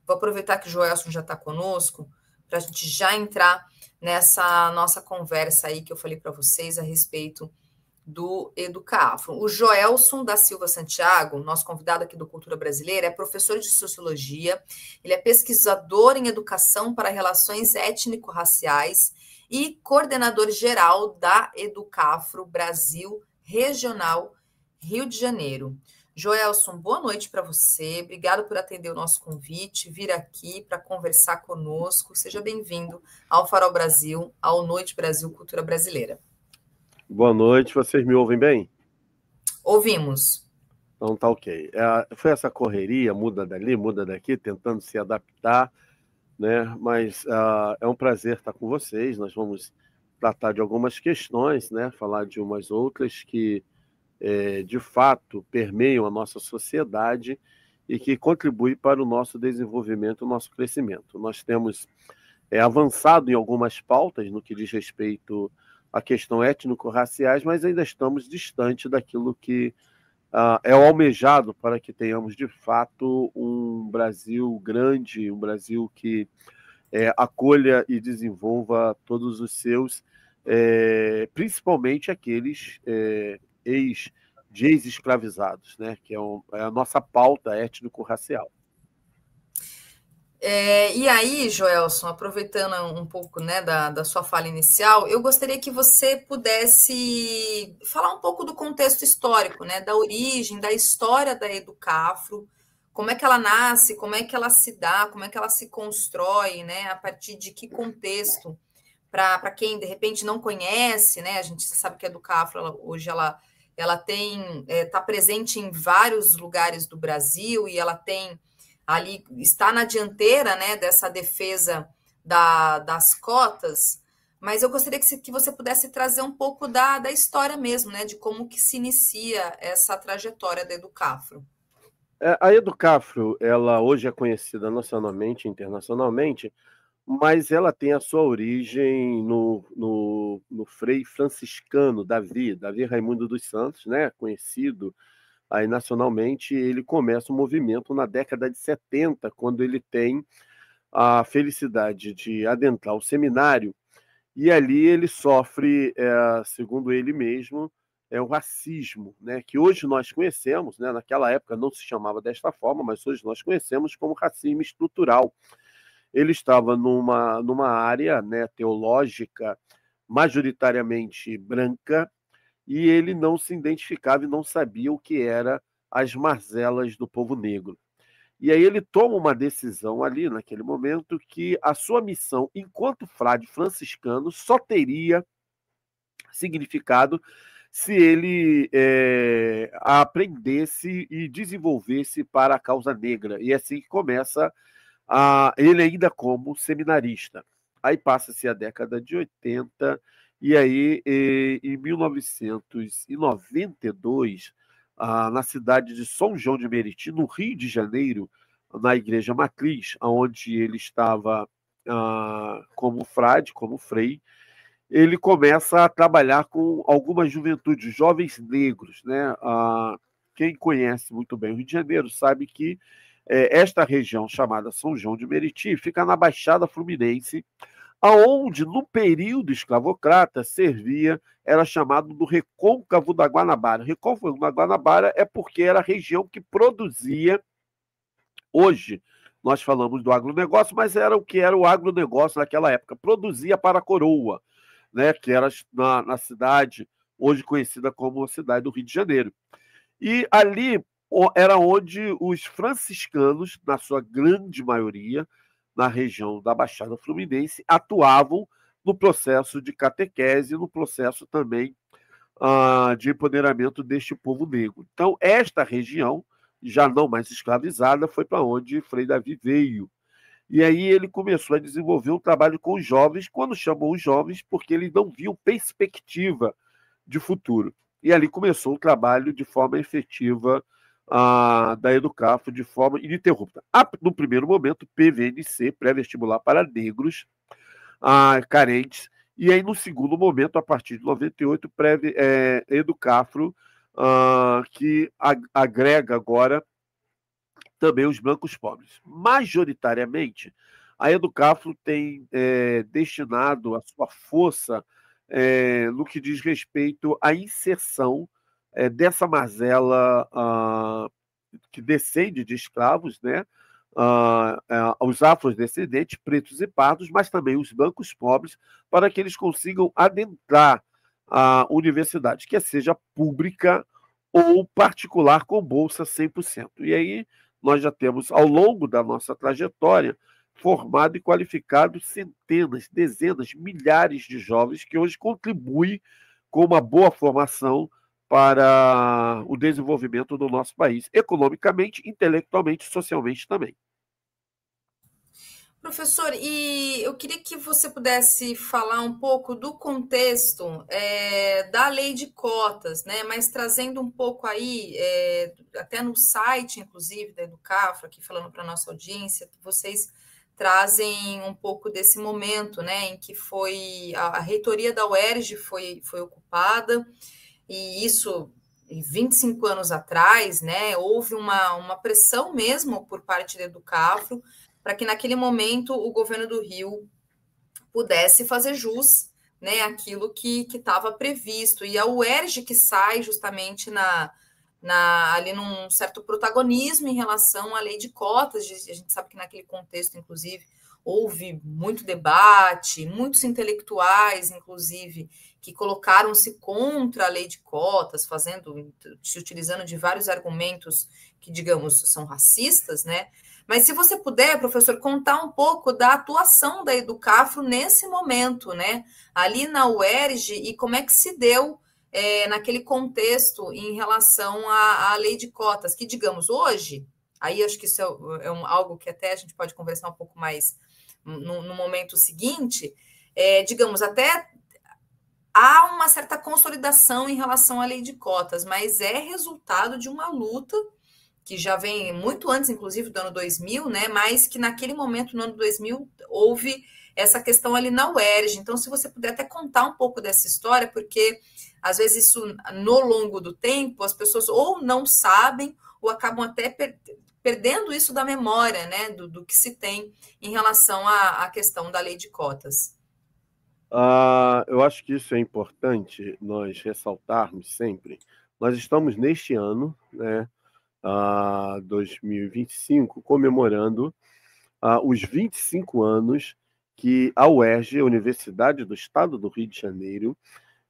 Vou aproveitar que o Joelson já está conosco para a gente já entrar nessa nossa conversa aí que eu falei para vocês a respeito do Educafro. O Joelson da Silva Santiago, nosso convidado aqui do Cultura Brasileira, é professor de Sociologia, ele é pesquisador em Educação para Relações Étnico-Raciais e coordenador geral da Educafro Brasil Regional Rio de Janeiro. Joelson, boa noite para você, obrigado por atender o nosso convite, vir aqui para conversar conosco, seja bem-vindo ao Farol Brasil, ao Noite Brasil Cultura Brasileira. Boa noite, vocês me ouvem bem? Ouvimos. Então tá ok. Foi essa correria, muda dali, muda daqui, tentando se adaptar, né? Mas é um prazer estar com vocês. Nós vamos tratar de algumas questões, né? Falar de umas outras que, de fato, permeiam a nossa sociedade e que contribuem para o nosso desenvolvimento, o nosso crescimento. Nós temos avançado em algumas pautas no que diz respeito a questão étnico-raciais, mas ainda estamos distante daquilo que é o almejado para que tenhamos, de fato, um Brasil grande, um Brasil que acolha e desenvolva todos os seus, principalmente aqueles ex-escravizados, né? Que é a nossa pauta étnico-racial. E aí, Joelson, aproveitando um pouco, né, da sua fala inicial, eu gostaria que você pudesse falar um pouco do contexto histórico, né, da origem, da história da Educafro, como é que ela nasce, como é que ela se dá, como é que ela se constrói, né, a partir de que contexto, para quem de repente não conhece, né, a gente sabe que a Educafro hoje ela está presente em vários lugares do Brasil e ela tem ali está na dianteira, né, dessa defesa das cotas, mas eu gostaria que você pudesse trazer um pouco da história mesmo, né, de como que se inicia essa trajetória da Educafro. A Educafro, ela hoje é conhecida nacionalmente e internacionalmente, mas ela tem a sua origem no frei franciscano Davi Raimundo dos Santos, né, conhecido aí nacionalmente. Ele começa o movimento na década de 70, quando ele tem a felicidade de adentrar o seminário, e ali ele sofre, segundo ele mesmo, o racismo, né, que hoje nós conhecemos, né, naquela época não se chamava desta forma, mas hoje nós conhecemos como racismo estrutural. Ele estava numa área, né, teológica majoritariamente branca, e ele não se identificava e não sabia o que eram as mazelas do povo negro. E aí ele toma uma decisão ali, naquele momento, que a sua missão enquanto frade franciscano só teria significado se ele aprendesse e desenvolvesse para a causa negra. E é assim que começa ele ainda como seminarista. Aí passa-se a década de 80, e aí, em 1992, na cidade de São João de Meriti, no Rio de Janeiro, na Igreja Matriz, onde ele estava como frade, como frei, ele começa a trabalhar com algumas juventudes, jovens negros, né? Quem conhece muito bem o Rio de Janeiro sabe que esta região chamada São João de Meriti fica na Baixada Fluminense, aonde no período escravocrata era chamado do Recôncavo da Guanabara. Recôncavo da Guanabara é porque era a região que produzia, hoje nós falamos do agronegócio, mas era o que era o agronegócio naquela época, produzia para a coroa, né, que era na cidade, hoje conhecida como a cidade do Rio de Janeiro. E ali era onde os franciscanos, na sua grande maioria, na região da Baixada Fluminense, atuavam no processo de catequese, no processo também de empoderamento deste povo negro. Então, esta região, já não mais escravizada, foi para onde Frei Davi veio. E aí ele começou a desenvolver um trabalho com os jovens, quando chamou os jovens, porque eles não viam perspectiva de futuro. E ali começou o trabalho de forma efetiva da Educafro, de forma ininterrupta. No primeiro momento, PVNC, pré-vestibular para negros carentes, e aí no segundo momento, a partir de 98, Educafro, que agrega agora também os brancos pobres. Majoritariamente, a Educafro tem destinado a sua força no que diz respeito à inserção dessa mazela que descende de escravos, né? Os afrodescendentes, pretos e pardos, mas também os brancos pobres, para que eles consigam adentrar a universidade, quer seja pública ou particular com bolsa 100%. E aí nós já temos, ao longo da nossa trajetória, formado e qualificado centenas, dezenas, milhares de jovens que hoje contribuem com uma boa formação para o desenvolvimento do nosso país, economicamente, intelectualmente, socialmente também. Professor, e eu queria que você pudesse falar um pouco do contexto da lei de cotas, né? Mas trazendo um pouco aí, até no site, inclusive, da Educafro, aqui falando para a nossa audiência, vocês trazem um pouco desse momento, né? Em que foi a reitoria da UERJ foi ocupada, e isso 25 anos atrás, né? Houve uma pressão mesmo por parte da Educafro, para que naquele momento o governo do Rio pudesse fazer jus, né, aquilo que estava previsto. E a UERJ que sai justamente ali num certo protagonismo em relação à lei de cotas. A gente sabe que naquele contexto, inclusive, houve muito debate, muitos intelectuais, inclusive, que colocaram-se contra a lei de cotas, se utilizando de vários argumentos que, digamos, são racistas, né? Mas se você puder, professor, contar um pouco da atuação da Educafro nesse momento, né? Ali na UERJ, e como é que se deu naquele contexto em relação à lei de cotas, que, digamos, hoje, aí acho que isso algo que até a gente pode conversar um pouco mais no momento seguinte, digamos, até há uma certa consolidação em relação à lei de cotas, mas é resultado de uma luta que já vem muito antes, inclusive, do ano 2000, né? Mas que naquele momento, no ano 2000, houve essa questão ali na UERJ. Então, se você puder até contar um pouco dessa história, porque às vezes isso, no longo do tempo, as pessoas ou não sabem ou acabam até perdendo isso da memória, né? Do que se tem em relação à questão da lei de cotas. Eu acho que isso é importante nós ressaltarmos sempre. Nós estamos neste ano, né? 2025, comemorando os 25 anos que a UERJ, a Universidade do Estado do Rio de Janeiro,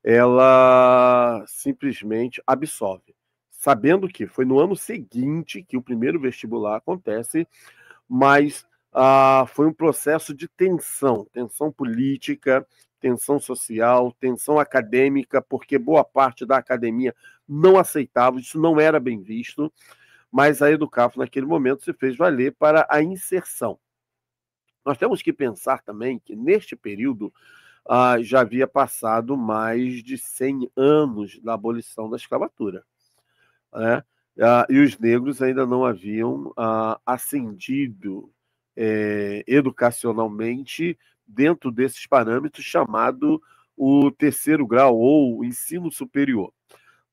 ela simplesmente absolve, sabendo que foi no ano seguinte que o primeiro vestibular acontece, mas foi um processo de tensão política, tensão social, tensão acadêmica, porque boa parte da academia não aceitava, isso não era bem visto, mas a Educafro, naquele momento, se fez valer para a inserção. Nós temos que pensar também que, neste período, já havia passado mais de 100 anos da abolição da escravatura, né? E os negros ainda não haviam ascendido educacionalmente dentro desses parâmetros chamado o terceiro grau ou ensino superior.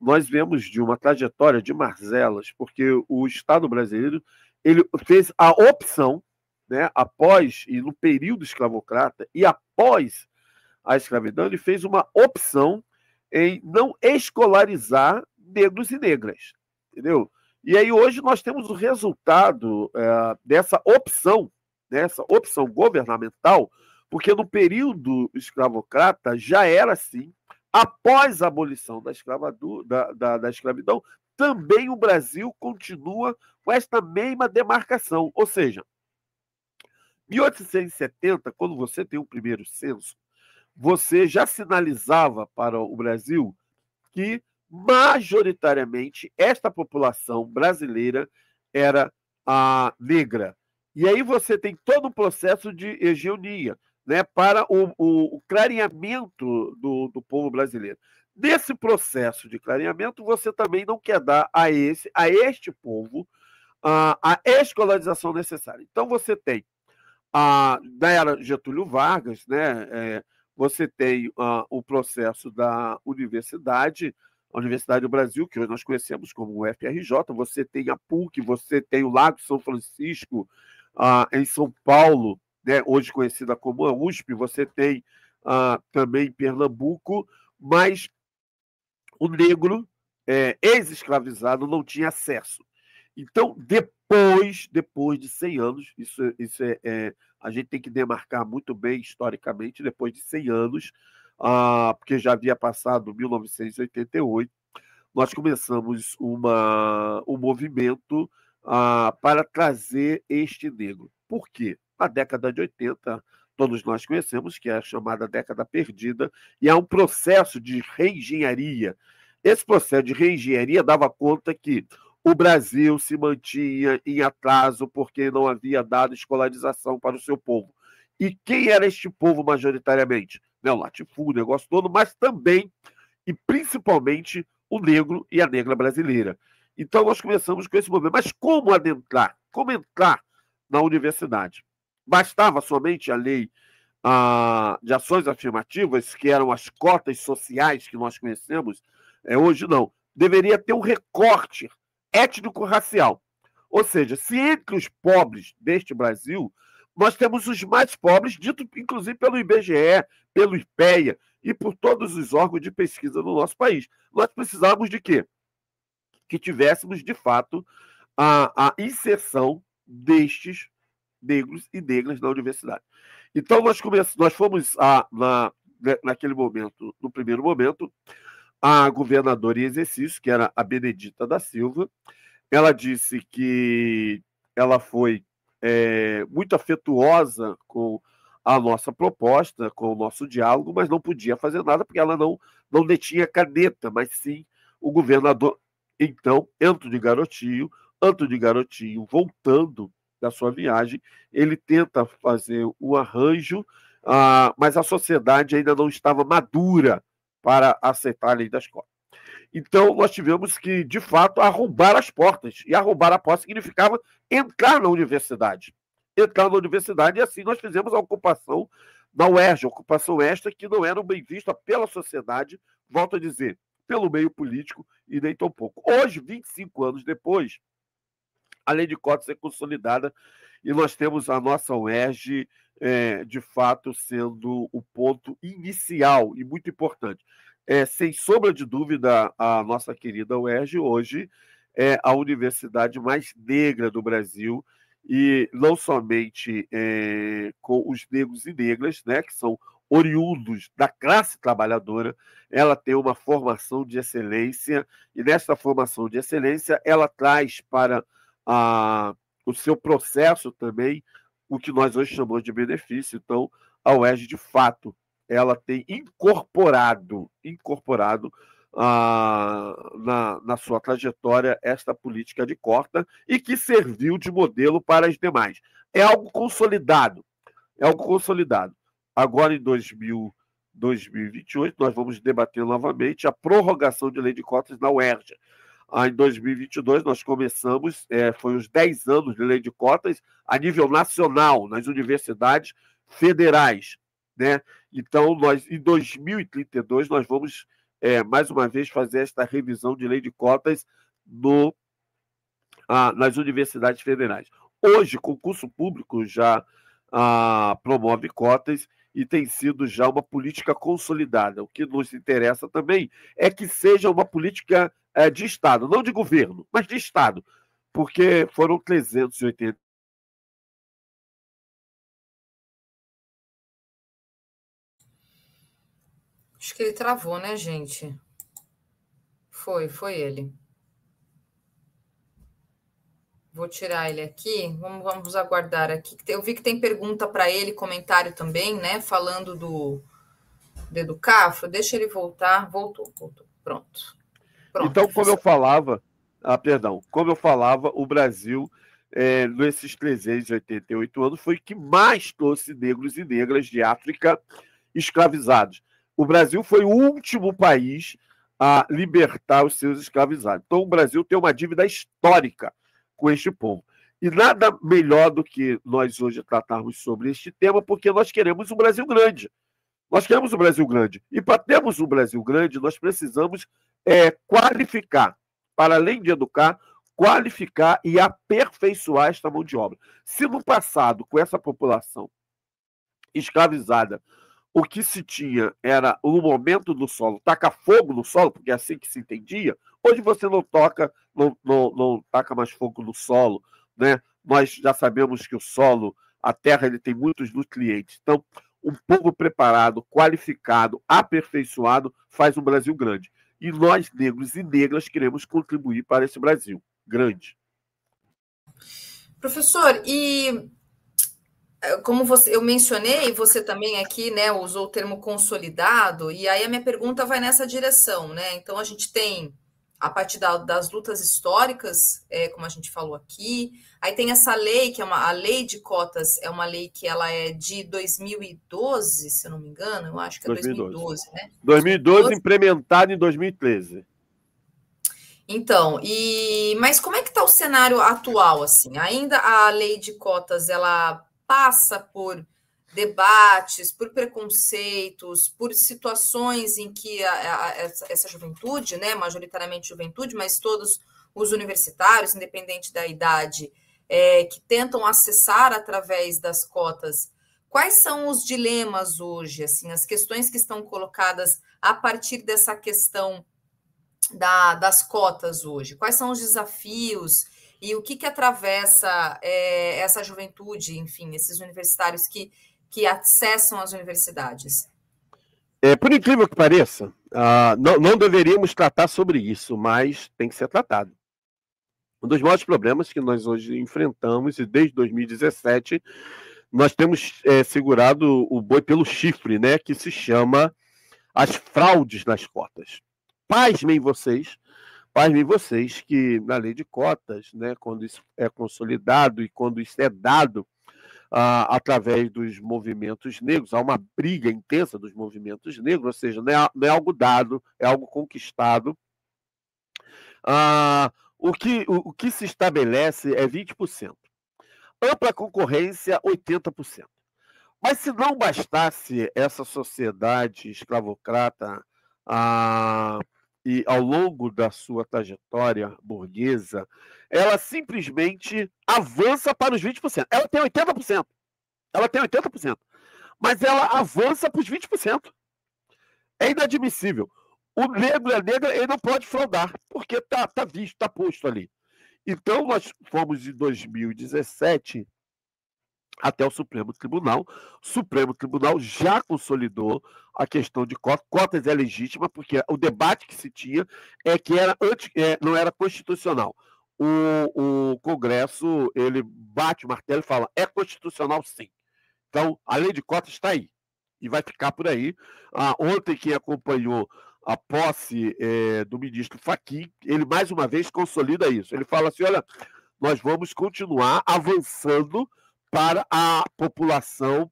Nós vemos de uma trajetória de mazelas, porque o Estado brasileiro ele fez a opção, né, após e no período escravocrata e após a escravidão, ele fez uma opção em não escolarizar negros e negras, entendeu? E aí hoje nós temos o resultado dessa opção governamental, porque no período escravocrata já era assim. Após a abolição da escravidão, também o Brasil continua com esta mesma demarcação. Ou seja, em 1870, quando você tem o primeiro censo, você já sinalizava para o Brasil que, majoritariamente, esta população brasileira era negra. E aí você tem todo um processo de hegemonia, né, para o clareamento do povo brasileiro. Nesse processo de clareamento, você também não quer dar a este povo a escolarização necessária. Então, você tem, da era Getúlio Vargas, né, você tem o processo da universidade, a Universidade do Brasil, que hoje nós conhecemos como o FRJ, você tem a PUC, você tem o Lago São Francisco, em São Paulo, né, hoje conhecida como a USP, você tem também Pernambuco, mas o negro ex-escravizado não tinha acesso. Então, depois de 100 anos, a gente tem que demarcar muito bem historicamente, depois de 100 anos, porque já havia passado 1988, nós começamos um movimento para trazer este negro. Por quê? Na década de 80, todos nós conhecemos, que é a chamada década perdida, e há um processo de reengenharia. Esse processo de reengenharia dava conta que o Brasil se mantinha em atraso porque não havia dado escolarização para o seu povo. E quem era este povo majoritariamente? O latifúndio, o negócio todo, mas também e principalmente o negro e a negra brasileira. Então, nós começamos com esse movimento. Mas como adentrar? Como entrar na universidade? Bastava somente a lei de ações afirmativas, que eram as cotas sociais que nós conhecemos? Hoje não. Deveria ter um recorte étnico-racial. Ou seja, se entre os pobres deste Brasil, nós temos os mais pobres, dito inclusive pelo IBGE, pelo IPEA e por todos os órgãos de pesquisa do nosso país. Nós precisávamos de quê? Que tivéssemos, de fato, a inserção destes negros e negras na universidade. Então, nós fomos, naquele momento, no primeiro momento, a governadora em exercício, que era a Benedita da Silva. Ela disse que ela foi muito afetuosa com a nossa proposta, com o nosso diálogo, mas não podia fazer nada porque ela não detinha caneta, mas sim o governador. Então, Antônio Garotinho, voltando da sua viagem, ele tenta fazer um arranjo, mas a sociedade ainda não estava madura para aceitar a lei das cotas. Então, nós tivemos que, de fato, arrombar as portas. E arrombar a porta significava entrar na universidade. Entrar na universidade, e assim nós fizemos a ocupação da UERJ, ocupação esta que não era bem vista pela sociedade, volto a dizer, pelo meio político e nem tão pouco. Hoje, 25 anos depois, a lei de cotas é consolidada e nós temos a nossa UERJ, de fato, sendo o ponto inicial e muito importante. Sem sombra de dúvida, a nossa querida UERJ hoje é a universidade mais negra do Brasil, e não somente com os negros e negras, né, que são oriundos da classe trabalhadora, ela tem uma formação de excelência, e nessa formação de excelência ela traz para o seu processo também o que nós hoje chamamos de benefício. Então, a UERJ, de fato, ela tem incorporado na sua trajetória esta política de cota e que serviu de modelo para as demais. É algo consolidado. Agora, em 2028, nós vamos debater novamente a prorrogação de lei de cotas na UERJ. Em 2022, nós começamos, foi os 10 anos de lei de cotas a nível nacional, nas universidades federais, né? Então, em 2032, nós vamos, mais uma vez, fazer esta revisão de lei de cotas nas universidades federais. Hoje, concurso público já promove cotas e tem sido já uma política consolidada. O que nos interessa também é que seja uma política de Estado, não de governo, mas de Estado, porque foram 380. Acho que ele travou, né, gente? Foi ele. Vou tirar ele aqui. Vamos aguardar aqui. Eu vi que tem pergunta para ele, comentário também, né? Falando do Educafro. Deixa ele voltar. Voltou. Pronto. Então, como eu falava, o Brasil, nesses 388 anos, foi que mais trouxe negros e negras de África escravizados. O Brasil foi o último país a libertar os seus escravizados. Então, o Brasil tem uma dívida histórica com este povo. E nada melhor do que nós hoje tratarmos sobre este tema, porque nós queremos um Brasil grande. E para termos um Brasil grande, nós precisamos qualificar, para além de educar, qualificar e aperfeiçoar esta mão de obra. Se no passado, com essa população escravizada, o que se tinha era o momento do solo, taca fogo no solo, porque é assim que se entendia, hoje você não taca mais fogo no solo, né? Nós já sabemos que o solo, a terra, ele tem muitos nutrientes. Então, um povo preparado, qualificado, aperfeiçoado, faz um Brasil grande. E nós, negros e negras, queremos contribuir para esse Brasil grande. Professor, e como eu mencionei, você também aqui, né, usou o termo consolidado, e aí a minha pergunta vai nessa direção, né? Então a gente tem, a partir das lutas históricas, como a gente falou aqui, aí tem essa lei, que é a lei de cotas, é uma lei que ela é de 2012, se eu não me engano, eu acho que é 2012, né? 2012, implementada em 2013. Então, mas como é que está o cenário atual, assim? Ainda a lei de cotas, ela passa por debates, por preconceitos, por situações em que essa juventude, né, majoritariamente juventude, mas todos os universitários, independente da idade, que tentam acessar através das cotas. Quais são os dilemas hoje, assim, as questões que estão colocadas a partir dessa questão das cotas hoje? Quais são os desafios e o que atravessa essa juventude, enfim, esses universitários que acessam as universidades? Por incrível que pareça, não deveríamos tratar sobre isso, mas tem que ser tratado. Um dos maiores problemas que nós hoje enfrentamos, e desde 2017, nós temos segurado o boi pelo chifre, né, que se chama as fraudes nas cotas. Pasmem vocês que na lei de cotas, né, quando isso é consolidado e quando isso é dado através dos movimentos negros, há uma briga intensa dos movimentos negros, ou seja, não é algo dado, é algo conquistado. O que se estabelece é 20%. Ampla concorrência, 80%. Mas se não bastasse essa sociedade escravocrata e ao longo da sua trajetória burguesa, ela simplesmente avança para os 20%. Ela tem 80%. Ela tem 80%. Mas ela avança para os 20%. É inadmissível. O negro e a negra, ele não pode fraudar, porque está visto, está posto ali. Então, nós fomos em 2017 até o Supremo Tribunal. O Supremo Tribunal já consolidou a questão de cotas. Cotas é legítima, porque o debate que se tinha é que não era constitucional. O Congresso, ele bate o martelo e fala, é constitucional sim. Então, a lei de cotas está aí, e vai ficar por aí. Ontem, quem acompanhou a posse do ministro Fachin, ele mais uma vez consolida isso. Ele fala assim, olha, nós vamos continuar avançando para a população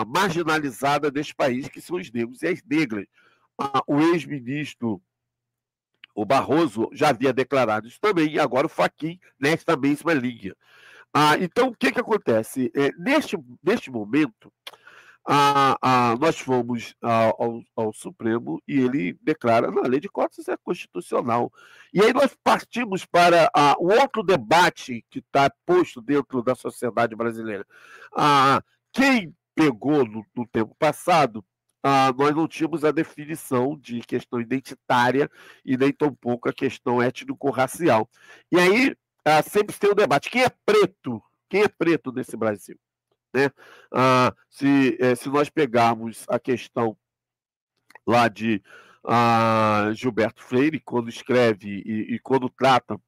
marginalizada deste país, que são os negros e as negras. O ex-ministro, o Barroso, já havia declarado isso também, e agora o Fachin nesta mesma linha. Então, o que acontece? Neste momento, nós fomos ao Supremo e ele declara que a lei de cotas é constitucional. E aí nós partimos para o outro debate que está posto dentro da sociedade brasileira. Quem pegou no tempo passado, nós não tínhamos a definição de questão identitária e nem tampouco a questão étnico-racial. E aí sempre tem um debate. Quem é preto? Quem é preto nesse Brasil? Né? Se nós pegarmos a questão lá de Gilberto Freire, quando escreve e quando trata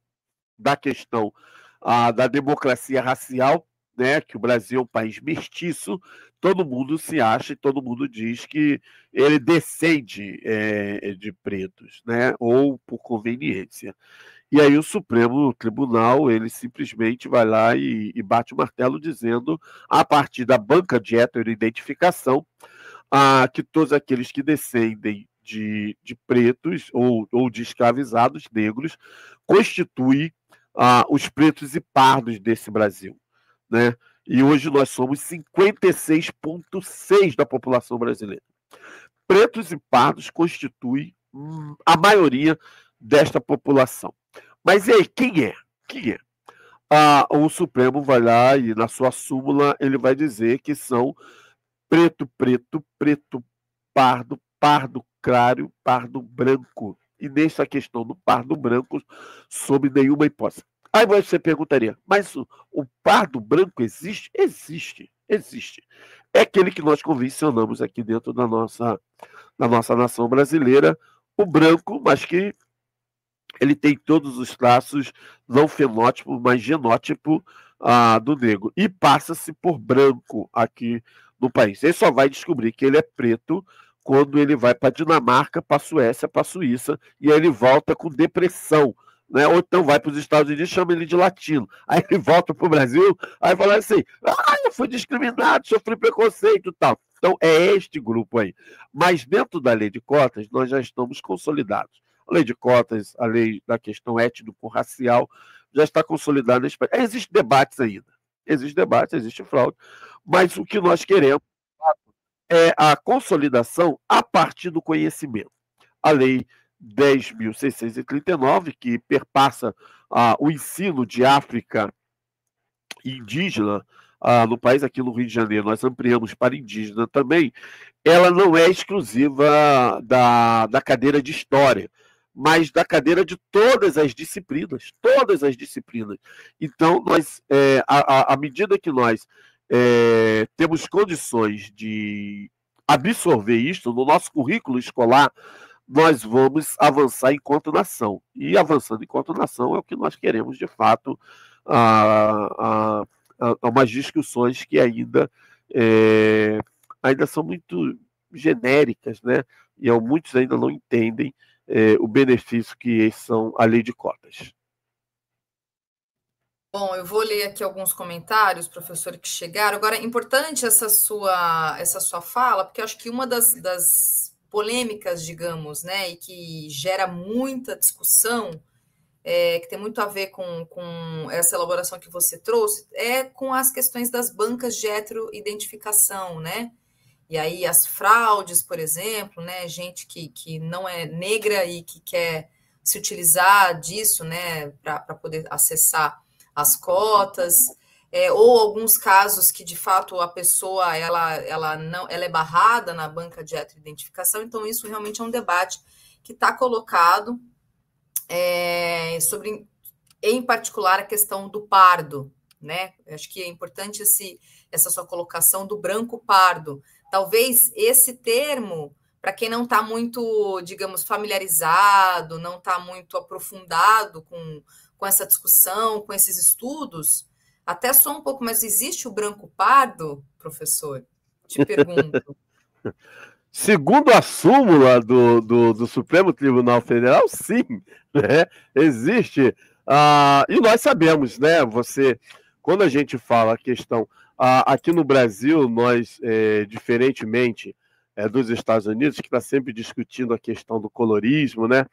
da questão da democracia racial, né, que o Brasil é um país mestiço, todo mundo se acha e todo mundo diz que ele descende de pretos, né, ou por conveniência. E aí o Supremo Tribunal, ele simplesmente vai lá e bate o martelo dizendo, a partir da banca de heteroidentificação, que todos aqueles que descendem de pretos ou de escravizados negros constituem os pretos e pardos desse Brasil, né? E hoje nós somos 56,6% da população brasileira. Pretos e pardos constituem a maioria desta população. Mas e aí, quem é? Quem é? O Supremo vai lá e, na sua súmula, ele vai dizer que são preto, preto, preto, pardo, pardo claro, pardo branco. E nessa questão do pardo branco, sob nenhuma hipótese. Aí você perguntaria, mas o pardo branco existe? Existe, existe. É aquele que nós convencionamos aqui dentro da nossa nação brasileira, o branco, mas que ele tem todos os traços, não fenótipo, mas genótipo do negro. E passa-se por branco aqui no país. Ele só vai descobrir que ele é preto quando ele vai para a Dinamarca, para a Suécia, para a Suíça, e aí ele volta com depressão. Né? Ou então vai para os Estados Unidos e chama ele de latino. Aí ele volta para o Brasil, aí fala assim, eu fui discriminado, sofri preconceito e tal. Então é este grupo aí. Mas dentro da lei de cotas, nós já estamos consolidados. A lei de cotas, a lei da questão étnico-racial, já está consolidada nesse país. Existem debates ainda. Existe debate, existe fraude, mas o que nós queremos é a consolidação a partir do conhecimento. A lei 10.639, que perpassa o ensino de África indígena no país, aqui no Rio de Janeiro, nós ampliamos para indígena também, ela não é exclusiva da cadeira de História, mas da cadeira de todas as disciplinas, todas as disciplinas. Então, nós, à medida que nós temos condições de absorver isso no nosso currículo escolar, nós vamos avançar enquanto nação. E avançando enquanto nação é o que nós queremos, de fato, umas discussões que ainda são muito genéricas, né? E muitos ainda não entendem o benefício que são a lei de cotas. Bom, eu vou ler aqui alguns comentários, professor, que chegaram. Agora, é importante essa sua fala, porque eu acho que uma das polêmicas, digamos, né, e que gera muita discussão, que tem muito a ver com essa elaboração que você trouxe, é com as questões das bancas de heteroidentificação, né? E aí as fraudes, por exemplo, né? Gente que não é negra e que quer se utilizar disso, né, para poder acessar as cotas, ou alguns casos que de fato a pessoa ela é barrada na banca de heteroidentificação. Então isso realmente é um debate que está colocado sobre, em particular, a questão do pardo, né? Eu acho que é importante essa sua colocação do branco pardo. Talvez esse termo, para quem não está muito, digamos, familiarizado, não está muito aprofundado com essa discussão, com esses estudos, até só um pouco, mas existe o branco pardo, professor? Te pergunto. Segundo a súmula do Supremo Tribunal Federal, sim, né? Existe. E nós sabemos, né? Quando a gente fala a questão, aqui no Brasil, nós, diferentemente dos Estados Unidos, que está sempre discutindo a questão do colorismo, né?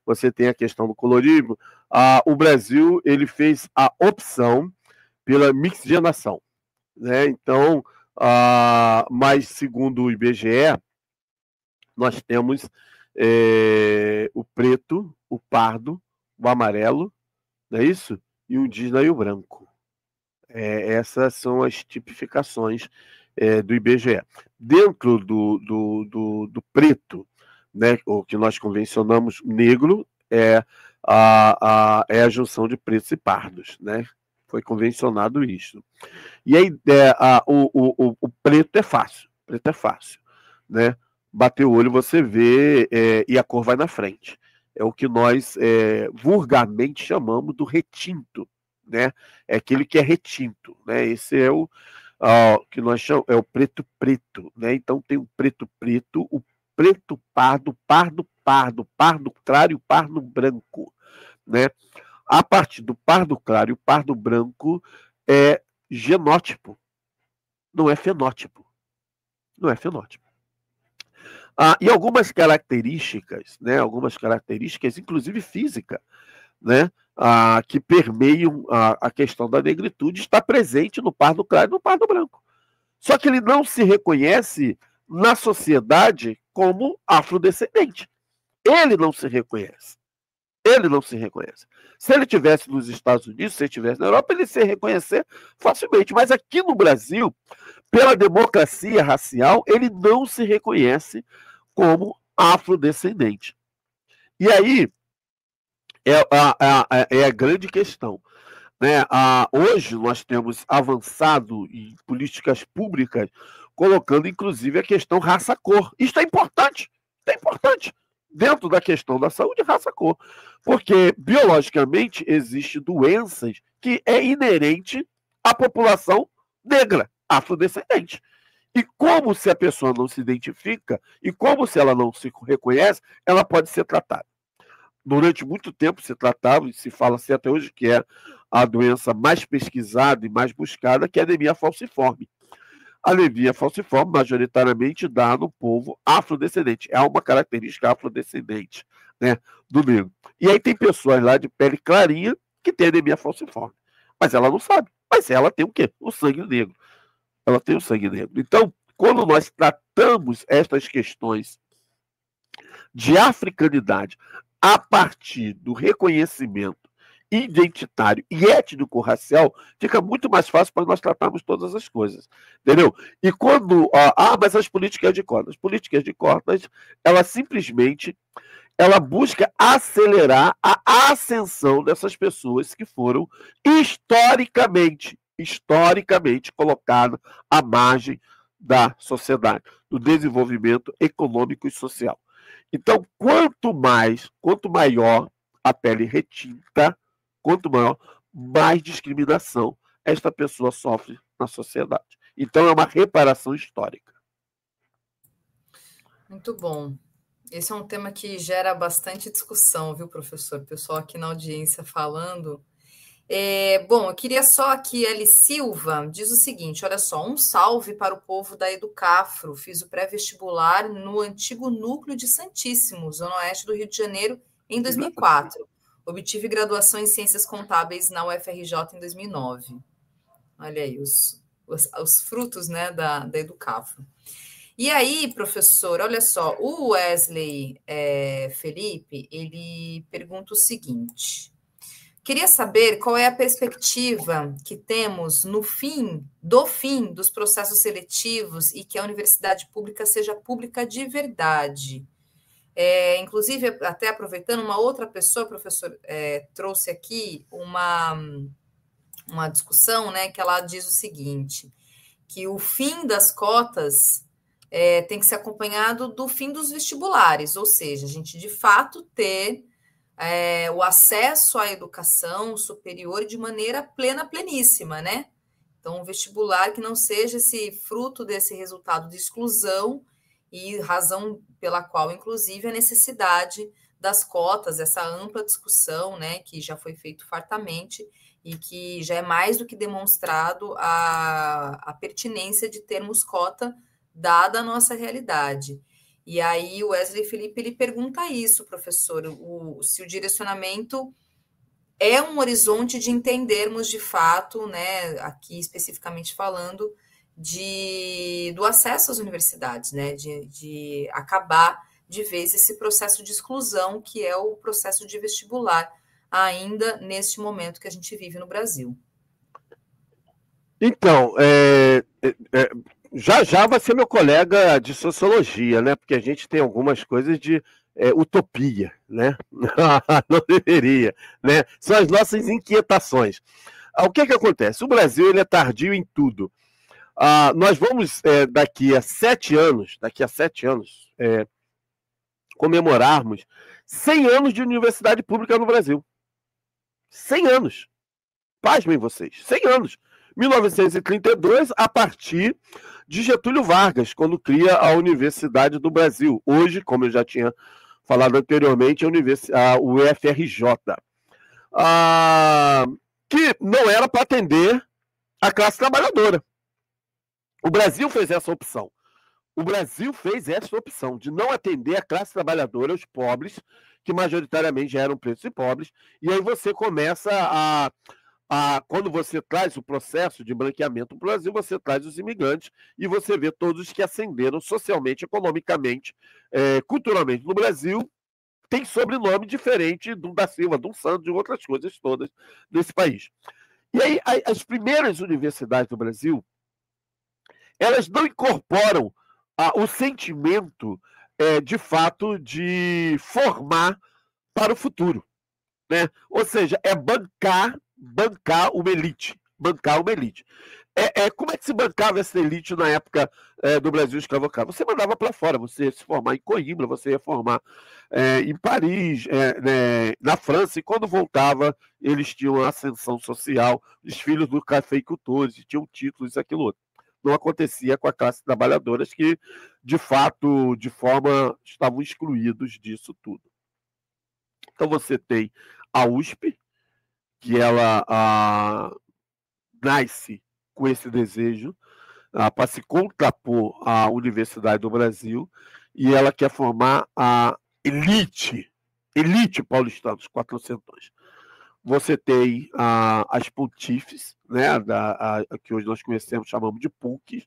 Você tem a questão do colorismo. O Brasil ele fez a opção pela miscigenação, né? Então, mas segundo o IBGE, nós temos o preto, o pardo, o amarelo, não é isso? E o indígena e o branco. Essas são as tipificações do IBGE. Dentro do preto, né, o que nós convencionamos negro, é a junção de pretos e pardos, né? Foi convencionado isso. E aí, o preto é fácil. Preto é fácil, né? Bater o olho, você vê, e a cor vai na frente. É o que nós vulgarmente chamamos do retinto, né? É aquele que é retinto, né? Esse é o que nós chamamos, é o preto preto, né? Então tem o preto preto, o preto pardo, pardo pardo, pardo claro e o pardo branco, né? A partir do pardo claro e o pardo branco é genótipo, não é fenótipo. Não é fenótipo. E algumas características, né? Algumas características, inclusive física, né? Que permeiam a questão da negritude, está presente no pardo claro e no pardo branco. Só que ele não se reconhece na sociedade como afrodescendente. ele não se reconhece. Ele não se reconhece. Se ele estivesse nos Estados Unidos, se ele estivesse na Europa, ele se reconhecer facilmente. Mas aqui no Brasil, pela democracia racial, ele não se reconhece como afrodescendente. E aí é a grande questão. Né? Hoje nós temos avançado em políticas públicas, colocando inclusive a questão raça-cor. Isso é importante. É importante. Dentro da questão da saúde, raça-cor. Porque, biologicamente, existem doenças que é inerente à população negra, afrodescendente. E como se a pessoa não se identifica, e como se ela não se reconhece, ela pode ser tratada. Durante muito tempo se tratava, e se fala-se até hoje, que é a doença mais pesquisada e mais buscada, que é a anemia falciforme. A anemia falciforme, majoritariamente, dá no povo afrodescendente. É uma característica afrodescendente, né, do negro. E aí tem pessoas lá de pele clarinha que tem anemia falciforme. Mas ela não sabe. Mas ela tem o quê? O sangue negro. Ela tem o sangue negro. Então, quando nós tratamos estas questões de africanidade a partir do reconhecimento identitário e étnico-racial, fica muito mais fácil para nós tratarmos todas as coisas, entendeu? E quando... mas as políticas de cotas. As políticas de cotas, ela simplesmente busca acelerar a ascensão dessas pessoas que foram historicamente colocadas à margem da sociedade, do desenvolvimento econômico e social. Então, quanto maior a pele retinta, quanto maior, mais discriminação esta pessoa sofre na sociedade. Então, é uma reparação histórica. Muito bom. Esse é um tema que gera bastante discussão, viu, professor? O pessoal aqui na audiência falando. Bom, eu queria só aqui, Eli Silva diz o seguinte, olha só, um salve para o povo da Educafro, fiz o pré-vestibular no antigo núcleo de Santíssimo, Zona Oeste do Rio de Janeiro, em 2004. Obtive graduação em Ciências Contábeis na UFRJ em 2009. Olha aí, os frutos, né, da Educafro. E aí, professor, olha só, o Wesley Felipe, ele pergunta o seguinte... Queria saber qual é a perspectiva que temos no fim dos processos seletivos e que a universidade pública seja pública de verdade. Inclusive, até aproveitando, uma outra pessoa, professor, trouxe aqui uma discussão, né, que ela diz o seguinte, que o fim das cotas tem que ser acompanhado do fim dos vestibulares, ou seja, a gente de fato ter o acesso à educação superior de maneira pleníssima, né? Então, um vestibular que não seja esse fruto desse resultado de exclusão e razão pela qual, inclusive, a necessidade das cotas, essa ampla discussão, né, que já foi feito fartamente e que já é mais do que demonstrado a pertinência de termos cota dada a nossa realidade. E aí o Wesley Felipe ele pergunta isso, professor, se o direcionamento é um horizonte de entendermos de fato, né, aqui especificamente falando, do acesso às universidades, né, de acabar de vez esse processo de exclusão que é o processo de vestibular, ainda neste momento que a gente vive no Brasil. Então, já vai ser meu colega de sociologia, né? Porque a gente tem algumas coisas de utopia, né? Não deveria, né? São as nossas inquietações. O que acontece? O Brasil ele é tardio em tudo. Nós vamos, daqui a 7 anos, comemorarmos 100 anos de universidade pública no Brasil. 100 anos. Pasmem vocês, 100 anos. 1932, a partir de Getúlio Vargas, quando cria a Universidade do Brasil. Hoje, como eu já tinha falado anteriormente, a UFRJ. Que não era para atender a classe trabalhadora. O Brasil fez essa opção. O Brasil fez essa opção de não atender a classe trabalhadora, os pobres, que majoritariamente já eram pretos e pobres, e aí você começa quando você traz o processo de branqueamento para o Brasil, você traz os imigrantes e você vê todos que ascenderam socialmente, economicamente, culturalmente no Brasil tem sobrenome diferente de um da Silva, de um Santos, de outras coisas todas nesse país. E aí, as primeiras universidades do Brasil, elas não incorporam o sentimento, de fato, de formar para o futuro, né? Ou seja, é bancar uma elite. Bancar uma elite. Como é que se bancava essa elite na época do Brasil escravocrata? Você mandava para fora, você ia se formar em Coimbra, você ia formar em Paris, né, na França, e quando voltava, eles tinham ascensão social, os filhos do cafeicultores, tinham títulos, isso, aquilo outro. Não acontecia com a classe trabalhadora, que, de fato, de forma, estavam excluídos disso tudo. Então, você tem a USP, que ela nasce com esse desejo para se contrapor à Universidade do Brasil, e ela quer formar a elite paulistana, os 400. Você tem as pontífices, né, que hoje nós conhecemos, chamamos de PUC.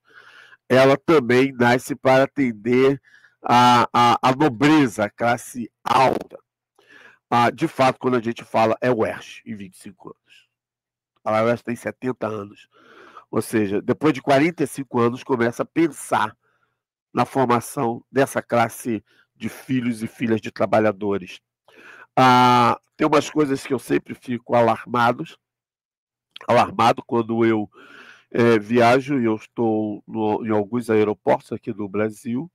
Ela também nasce para atender a nobreza, a classe alta. De fato, quando a gente fala, é o UERJ, em 25 anos. A UERJ tem 70 anos. Ou seja, depois de 45 anos, começa a pensar na formação dessa classe de filhos e filhas de trabalhadores. Tem umas coisas que eu sempre fico alarmado quando eu viajo, e eu estou em alguns aeroportos aqui do Brasil,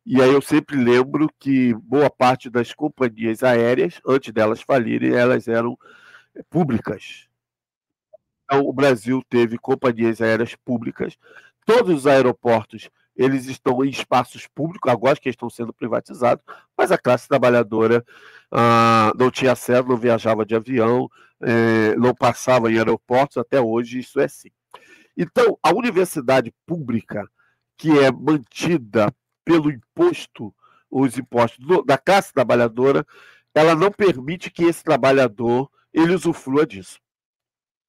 e aí eu sempre lembro que boa parte das companhias aéreas, antes delas falirem, elas eram públicas. Então, o Brasil teve companhias aéreas públicas, todos os aeroportos eles estão em espaços públicos, agora que estão sendo privatizados, mas a classe trabalhadora não tinha acesso, não viajava de avião, não passava em aeroportos, até hoje isso é assim. Então, a universidade pública, que é mantida pelo imposto, os impostos da classe trabalhadora, ela não permite que esse trabalhador ele usufrua disso.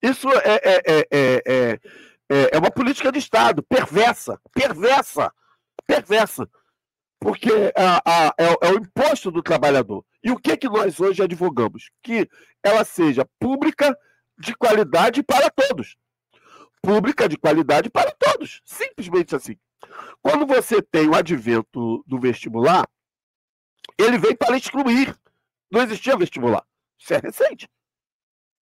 Isso é uma política de Estado perversa, porque é o imposto do trabalhador. E o que nós hoje advogamos? Que ela seja pública, de qualidade para todos. Pública, de qualidade para todos. Simplesmente assim. Quando você tem o advento do vestibular, ele vem para excluir. Não existia vestibular. Isso é recente.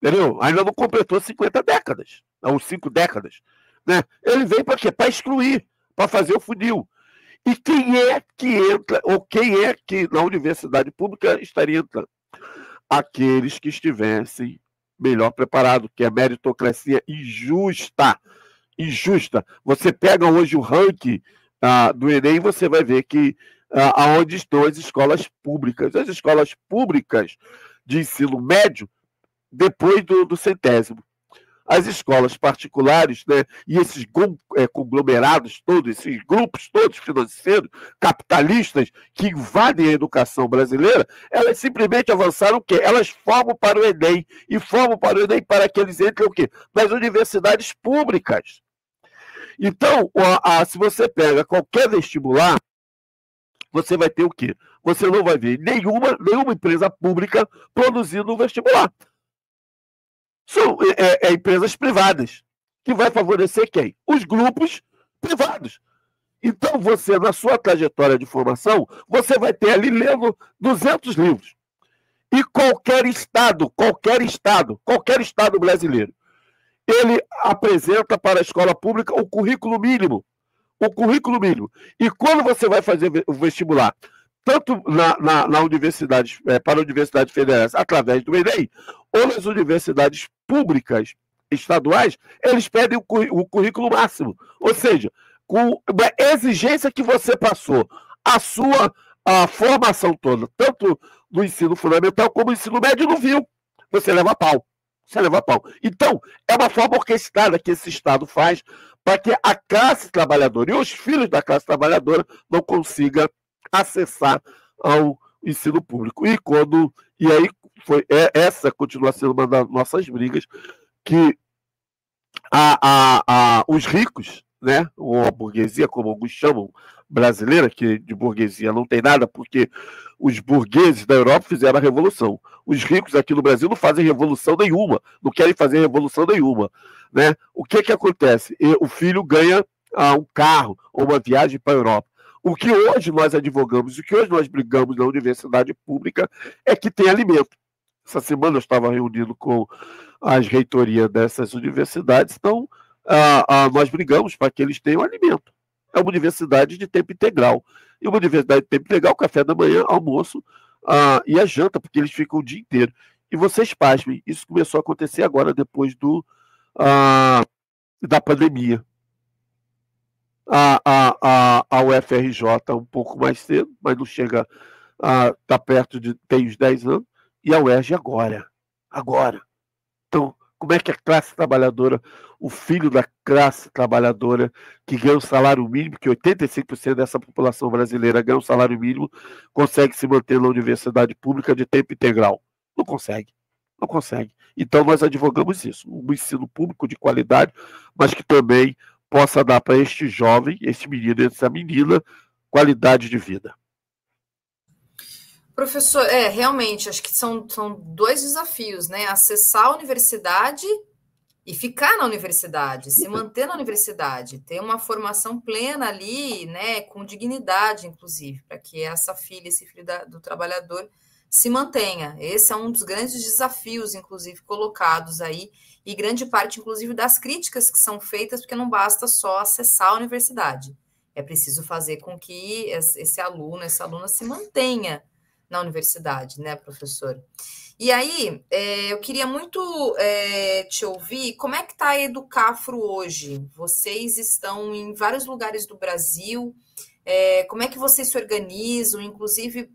Entendeu? Ainda não completou 50 décadas, ou 5 décadas. Né? Ele vem para quê? Para excluir, para fazer o funil. E quem é que entra, ou quem é que na universidade pública estaria entrando? Aqueles que estivessem melhor preparados, que é a meritocracia injusta. Você pega hoje o ranking do Enem, você vai ver que aonde estão as escolas públicas. As escolas públicas de ensino médio, depois do centésimo. As escolas particulares, né, e esses conglomerados todos, esses grupos todos financeiros, capitalistas, que invadem a educação brasileira, elas simplesmente avançaram o quê? Elas formam para o Enem, e formam para o Enem para que eles entrem o quê? Nas universidades públicas. Então, se você pega qualquer vestibular, você vai ter o quê? Você não vai ver nenhuma empresa pública produzindo um vestibular. São empresas privadas, que vai favorecer quem? Os grupos privados. Então, você, na sua trajetória de formação, você vai ter ali lendo 200 livros. E qualquer estado brasileiro, ele apresenta para a escola pública o currículo mínimo. E quando você vai fazer o vestibular, tanto na universidade, para universidades federais, através do Enem, ou nas universidades públicas estaduais, eles pedem o currículo máximo. Ou seja, com uma exigência que você passou a sua formação toda, tanto no ensino fundamental como no ensino médio, não viu. Você leva pau. Então, é uma forma orquestrada que esse Estado faz para que a classe trabalhadora e os filhos da classe trabalhadora não consigam acessar ao ensino público. E aí essa continua sendo uma das nossas brigas, que os ricos, né? Ou a burguesia, como alguns chamam, brasileira, que de burguesia não tem nada, porque os burgueses da Europa fizeram a revolução. Os ricos aqui no Brasil não fazem revolução nenhuma, não querem fazer revolução nenhuma, né? O que acontece? O filho ganha um carro ou uma viagem para a Europa. O que hoje nós advogamos, o que hoje nós brigamos na universidade pública é que tem alimento. Essa semana eu estava reunindo com as reitorias dessas universidades, então nós brigamos para que eles tenham alimento. É uma universidade de tempo integral. E uma universidade de tempo integral, café da manhã, almoço e a janta, porque eles ficam o dia inteiro. E vocês pasmem, isso começou a acontecer agora, depois da pandemia. A UFRJ um pouco mais cedo, mas não chega está perto de, tem uns 10 anos, e a UERJ agora. Então, como é que a classe trabalhadora, o filho da classe trabalhadora, que ganha um salário mínimo, que 85% dessa população brasileira ganha um salário mínimo, consegue se manter na universidade pública de tempo integral? Não consegue. Não consegue. Então, nós advogamos isso, um ensino público de qualidade, mas que também possa dar para este jovem, este menino, essa menina, qualidade de vida. Professor, realmente, acho que são dois desafios, né? Acessar a universidade e ficar na universidade, se manter na universidade, ter uma formação plena ali, né, com dignidade, inclusive, para que essa filha, esse filho do trabalhador se mantenha. Esse é um dos grandes desafios, inclusive, colocados aí, e grande parte, inclusive, das críticas que são feitas, porque não basta só acessar a universidade. É preciso fazer com que esse aluno, essa aluna se mantenha na universidade, né, professor? E aí, eu queria muito te ouvir, como é que está a Educafro hoje? Vocês estão em vários lugares do Brasil, como é que vocês se organizam, inclusive,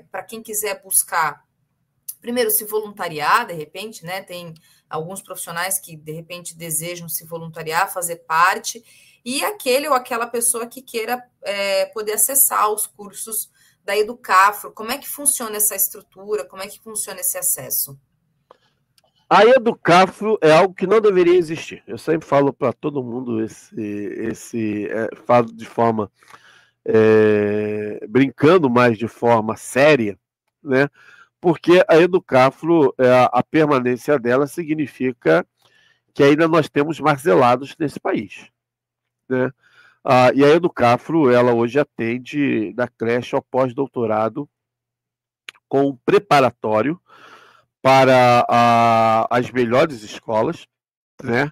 para quem quiser buscar, primeiro, se voluntariar, de repente, né, tem alguns profissionais que, de repente, desejam se voluntariar, fazer parte, e aquele ou aquela pessoa que queira poder acessar os cursos da Educafro, como é que funciona essa estrutura, como é que funciona esse acesso? A Educafro é algo que não deveria existir. Eu sempre falo para todo mundo falo de forma brincando, mas de forma séria, né? Porque a Educafro, a permanência dela significa que ainda nós temos marcelados nesse país, né? E a Educafro, ela hoje atende da creche ao pós-doutorado com preparatório para as melhores escolas, né,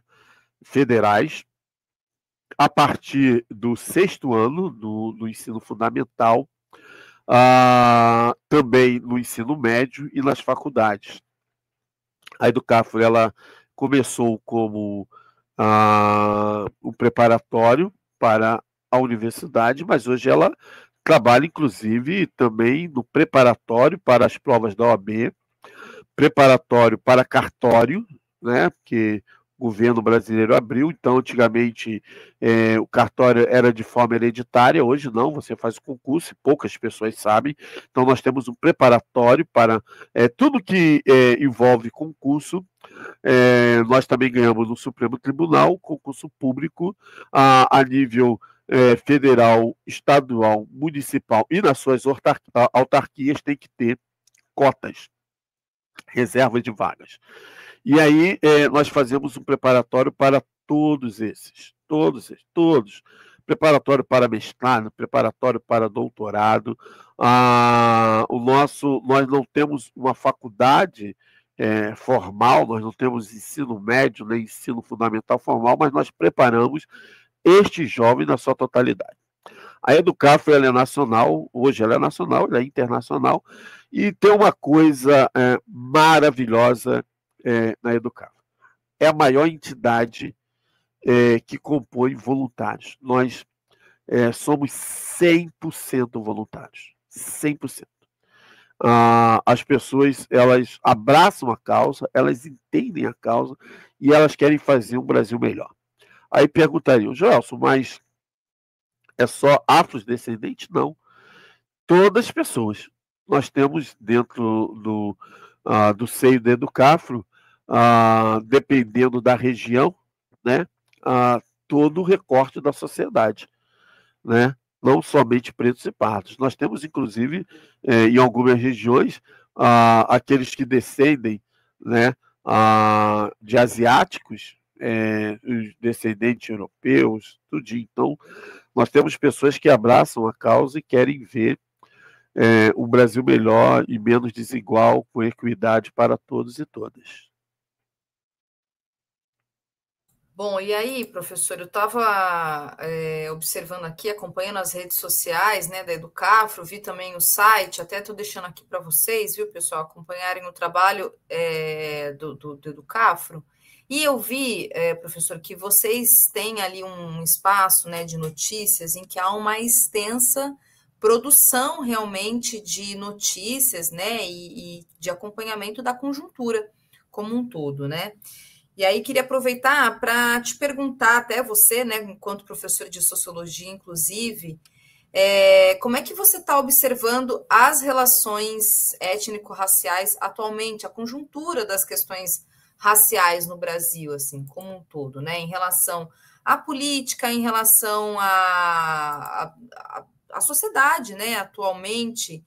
federais, a partir do 6º ano do ensino fundamental, também no ensino médio e nas faculdades. A Educafro, ela começou como um preparatório para a universidade, mas hoje ela trabalha, inclusive, também no preparatório para as provas da OAB, preparatório para cartório, né? Porque o governo brasileiro abriu, então antigamente o cartório era de forma hereditária, hoje não, você faz o concurso e poucas pessoas sabem, então nós temos um preparatório para tudo que envolve concurso. Nós também ganhamos no Supremo Tribunal, concurso público a nível federal, estadual, municipal e nas suas autarquias tem que ter cotas, reserva de vagas. E aí nós fazemos um preparatório para todos esses. Preparatório para mestrado, preparatório para doutorado. Nós não temos uma faculdade formal, nós não temos ensino médio nem ensino fundamental formal, mas nós preparamos este jovem na sua totalidade. A Educafro, ela é nacional, hoje ela é nacional, ela é internacional, e tem uma coisa maravilhosa na Educafro. É a maior entidade que compõe voluntários. Nós somos 100% voluntários. 100%. As pessoas, elas abraçam a causa, elas entendem a causa e elas querem fazer um Brasil melhor. Aí perguntariam, Joelson, mas é só afrodescendente? Não. Todas as pessoas. Nós temos dentro do seio da Educafro, dependendo da região, né, todo o recorte da sociedade, né? Não somente pretos e pardos. Nós temos, inclusive, em algumas regiões, aqueles que descendem, né, de asiáticos, os descendentes europeus, tudinho. Então, nós temos pessoas que abraçam a causa e querem ver um Brasil melhor e menos desigual, com equidade para todos e todas. Bom, e aí, professor, eu estava observando aqui, acompanhando as redes sociais, né, da Educafro, vi também o site, até estou deixando aqui para vocês, viu, pessoal, acompanharem o trabalho do Educafro. E eu vi, professor, que vocês têm ali um espaço, né, de notícias em que há uma extensa produção realmente de notícias, né, e de acompanhamento da conjuntura como um todo, né? E aí queria aproveitar para te perguntar, até você, né, enquanto professor de sociologia, inclusive, como é que você está observando as relações étnico-raciais atualmente, a conjuntura das questões raciais no Brasil, assim, como um todo, né, em relação à política, em relação à sociedade, né, atualmente.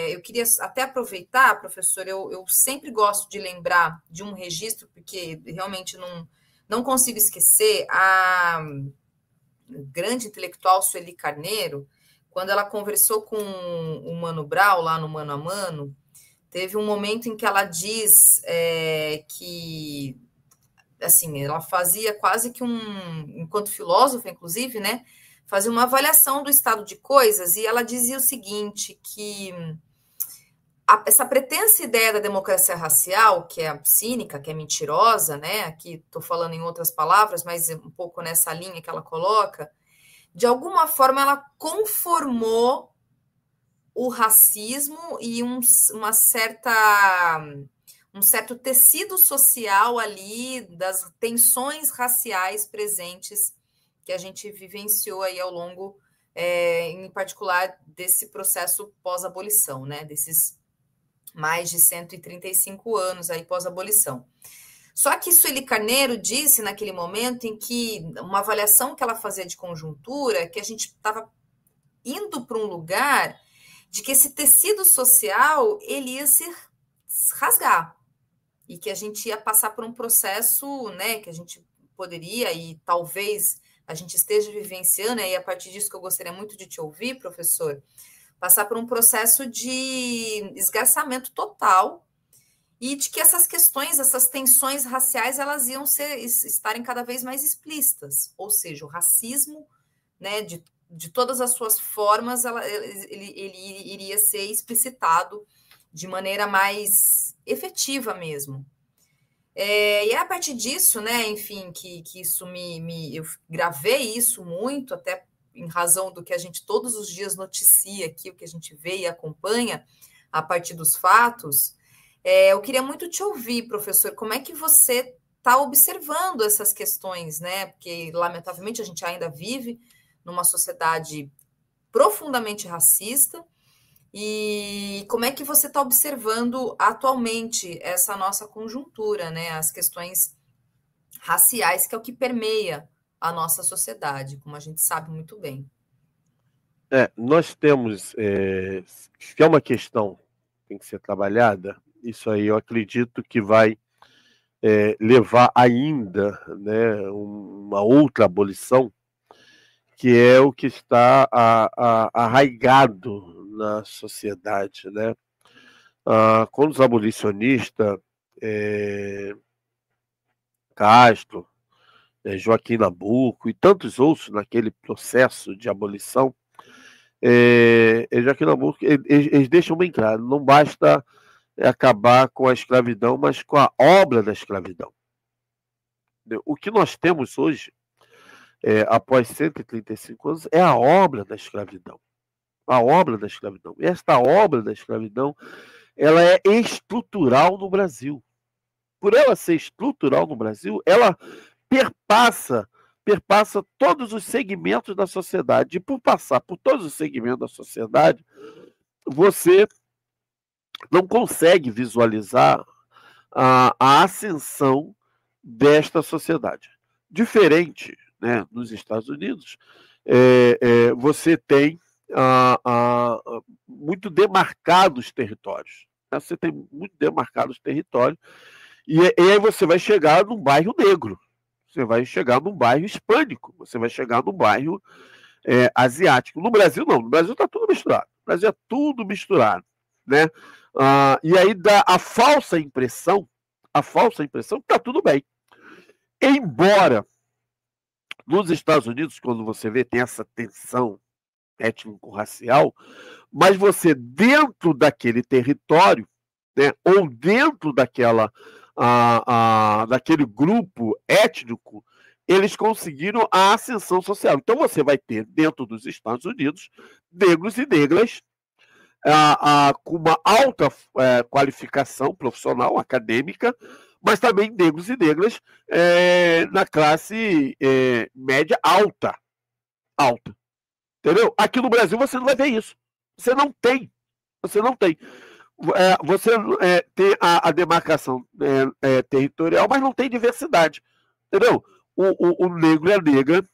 Eu queria até aproveitar, professor, eu sempre gosto de lembrar de um registro, porque realmente não consigo esquecer a grande intelectual Sueli Carneiro, quando ela conversou com o Mano Brown, lá no Mano a Mano, teve um momento em que ela diz que, assim, ela fazia quase que enquanto filósofa, inclusive, né, fazia uma avaliação do estado de coisas, e ela dizia o seguinte, que essa pretensa ideia da democracia racial, que é cínica, que é mentirosa, né? Aqui estou falando em outras palavras, mas um pouco nessa linha que ela coloca, de alguma forma ela conformou o racismo e um certo tecido social ali das tensões raciais presentes que a gente vivenciou aí ao longo, em particular, desse processo pós-abolição, né? Desses mais de 135 anos aí pós-abolição. Só que Sueli Carneiro disse naquele momento em que uma avaliação que ela fazia de conjuntura, que a gente estava indo para um lugar de que esse tecido social ele ia se rasgar e que a gente ia passar por um processo, né, que a gente poderia e talvez a gente esteja vivenciando, e a partir disso que eu gostaria muito de te ouvir, professor, passar por um processo de esgarçamento total e de que essas questões, essas tensões raciais, elas iam estarem cada vez mais explícitas, ou seja, o racismo, né, de todas as suas formas, ele iria ser explicitado de maneira mais efetiva mesmo. E é a partir disso, né, enfim, que isso eu gravei isso muito, até em razão do que a gente todos os dias noticia aqui, o que a gente vê e acompanha a partir dos fatos. Eu queria muito te ouvir, professor, como é que você está observando essas questões, né? Porque, lamentavelmente, a gente ainda vive numa sociedade profundamente racista. E como é que você está observando atualmente essa nossa conjuntura, né? As questões raciais, que é o que permeia a nossa sociedade, como a gente sabe muito bem. Nós temos, se é uma questão que tem que ser trabalhada, isso aí eu acredito que vai levar ainda, né, uma outra abolição, que é o que está arraigado na sociedade, né? Quando os abolicionistas, Castro, Joaquim Nabuco e tantos outros naquele processo de abolição, Joaquim Nabuco, eles deixam bem claro, não basta acabar com a escravidão, mas com a obra da escravidão. O que nós temos hoje, após 135 anos, é a obra da escravidão. A obra da escravidão. Esta obra da escravidão, ela é estrutural no Brasil. Por ela ser estrutural no Brasil, ela perpassa todos os segmentos da sociedade. E por passar por todos os segmentos da sociedade, você não consegue visualizar a ascensão desta sociedade. Diferente, né, nos Estados Unidos, você tem muito demarcados territórios. Né? Você tem muito demarcados territórios, e aí você vai chegar num bairro negro, você vai chegar num bairro hispânico, você vai chegar num bairro asiático. No Brasil, não. No Brasil está tudo misturado. No Brasil é tudo misturado. Né? E aí dá a falsa impressão que está tudo bem. Embora nos Estados Unidos, quando você vê, tem essa tensão étnico-racial, mas você, dentro daquele território, né, ou dentro daquele grupo étnico, eles conseguiram a ascensão social. Então, você vai ter, dentro dos Estados Unidos, negros e negras com uma alta qualificação profissional, acadêmica, mas também negros e negras na classe média alta. Alta. Entendeu? Aqui no Brasil você não vai ver isso. Você não tem. Você não tem. Você tem a demarcação territorial, mas não tem diversidade. Entendeu? O negro e a negra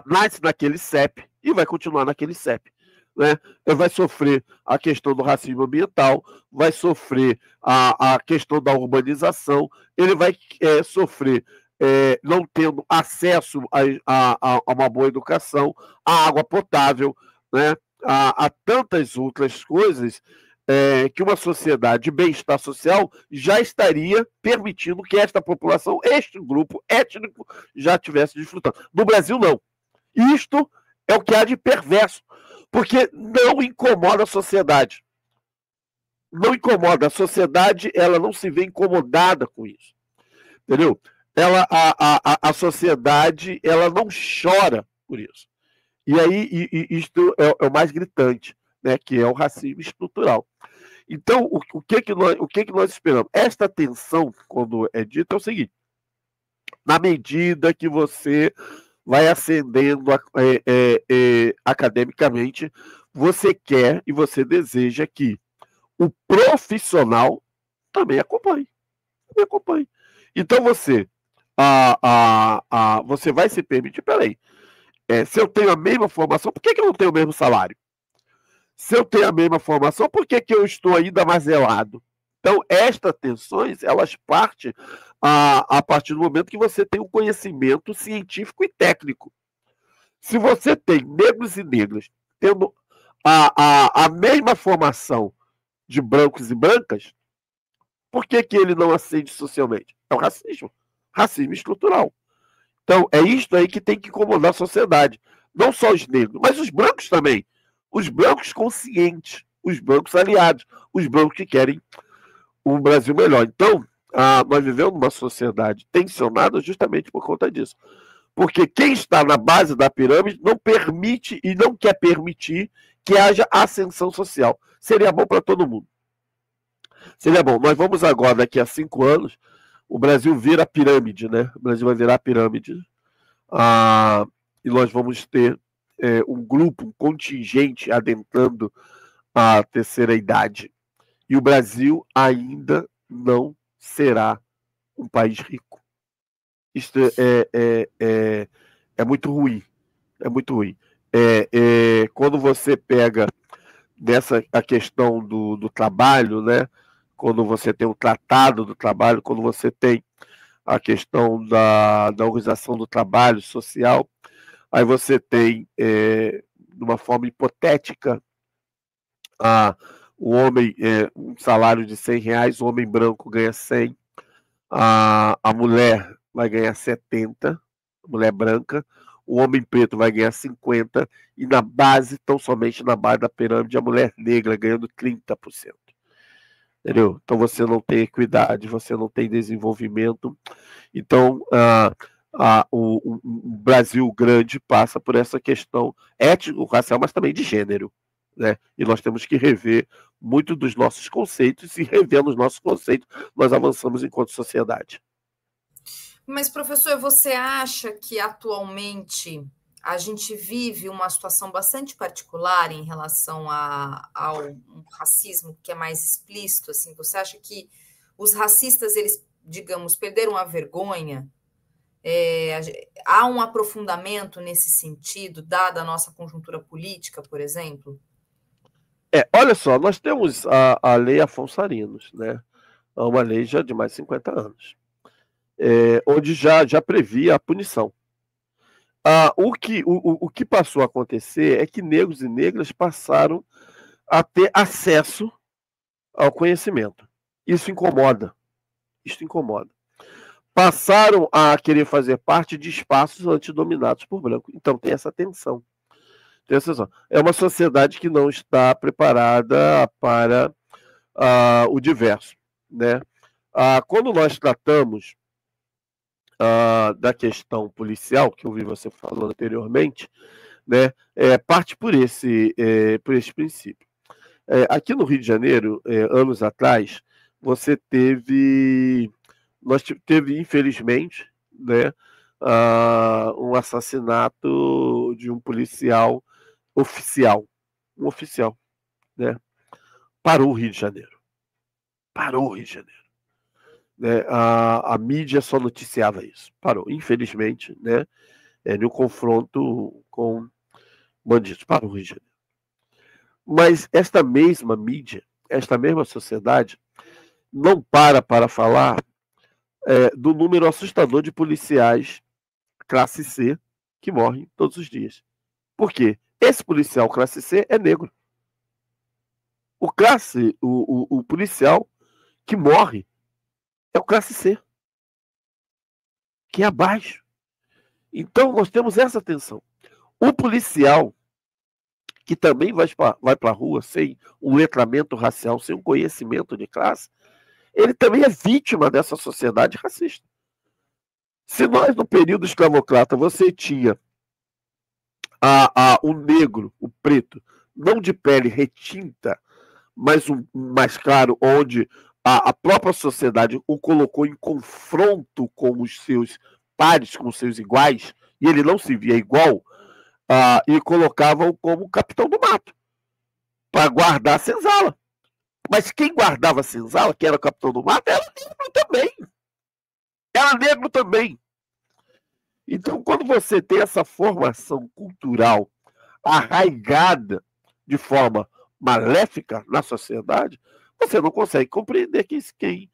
nasce naquele CEP e vai continuar naquele CEP. Né? Vai sofrer a questão do racismo ambiental, vai sofrer a questão da urbanização, ele vai sofrer não tendo acesso a uma boa educação, a água potável, né? a tantas outras coisas que uma sociedade de bem-estar social já estaria permitindo que esta população, este grupo étnico, já estivesse desfrutando. No Brasil, não. Isto é o que há de perverso, porque não incomoda a sociedade. Não incomoda. A sociedade, ela não se vê incomodada com isso. Entendeu? A sociedade, ela não chora por isso. E aí, isto é o mais gritante, né, que é o racismo estrutural. Então, o que nós esperamos? Esta tensão, quando é dita, é o seguinte: na medida que você vai ascendendo academicamente, você quer e você deseja que o profissional também acompanhe. Também acompanhe. Então você vai se permitir, peraí, se eu tenho a mesma formação, por que eu não tenho o mesmo salário? Se eu tenho a mesma formação, por que eu estou ainda mais zelado? Então, estas tensões, elas partem a partir do momento que você tem um conhecimento científico e técnico. Se você tem negros e negras tendo a mesma formação de brancos e brancas, por que ele não ascende socialmente? É o racismo. Racismo estrutural. Então, é isto aí que tem que incomodar a sociedade. Não só os negros, mas os brancos também. Os brancos conscientes, os brancos aliados, os brancos que querem um Brasil melhor. Então, nós vivemos numa sociedade tensionada justamente por conta disso. Porque quem está na base da pirâmide não permite e não quer permitir que haja ascensão social. Seria bom para todo mundo. Seria bom. Nós vamos agora, daqui a 5 anos, o Brasil vira pirâmide, né? O Brasil vai virar pirâmide. E nós vamos ter um grupo, um contingente adentrando a terceira idade. E o Brasil ainda não será um país rico. Isso é muito ruim. É muito ruim. Quando você pega a questão do trabalho, né? Quando você tem o tratado do trabalho, quando você tem a questão da organização do trabalho social, aí você tem, de uma forma hipotética, o homem, um salário de R$100, o homem branco ganha 100, a mulher vai ganhar 70, a mulher branca, o homem preto vai ganhar 50, e na base, tão somente na base da pirâmide, a mulher negra ganhando 30%. Entendeu? Então você não tem equidade, você não tem desenvolvimento. Então, o Brasil grande passa por essa questão étnico-racial, mas também de gênero. Né? E nós temos que rever muito dos nossos conceitos, e revendo os nossos conceitos, nós avançamos enquanto sociedade. Mas, professor, você acha que atualmente a gente vive uma situação bastante particular em relação ao racismo que é mais explícito? Assim, você acha que os racistas, eles, digamos, perderam a vergonha Há um aprofundamento nesse sentido, dada a nossa conjuntura política, por exemplo? Olha só, nós temos a Lei Afonso Arinos, né? É uma lei já de mais de 50 anos, onde já previa a punição. O que passou a acontecer é que negros e negras passaram a ter acesso ao conhecimento. Isso incomoda. Isso incomoda. Passaram a querer fazer parte de espaços antes dominados por branco. Então tem essa tensão. É uma sociedade que não está preparada para o diverso, né? Quando nós tratamos da questão policial, que eu ouvi você falando anteriormente, né, parte por esse princípio. Aqui no Rio de Janeiro, anos atrás, nós teve, infelizmente, né, um assassinato de um policial oficial, um oficial, né? Parou o Rio de Janeiro. Parou o Rio de Janeiro. Né? A mídia só noticiava isso. Parou, infelizmente, né? No confronto com bandidos. Parou o Rio de Janeiro. Mas esta mesma mídia, esta mesma sociedade, não para falar do número assustador de policiais classe C que morrem todos os dias. Por quê? Esse policial classe C é negro. O policial que morre é o classe C, que é abaixo. Então, nós temos essa tensão. O policial que também vai para a rua sem um letramento racial, sem um conhecimento de classe, ele também é vítima dessa sociedade racista. Se nós, no período escravocrata, você tinha o negro, o preto, não de pele retinta, mas mais claro, onde a própria sociedade o colocou em confronto com os seus pares, com os seus iguais, e ele não se via igual, e colocavam como capitão do mato, para guardar a senzala. Mas quem guardava a senzala, que era o capitão do mato, era negro também. Era negro também. Então, quando você tem essa formação cultural arraigada de forma maléfica na sociedade, você não consegue compreender quem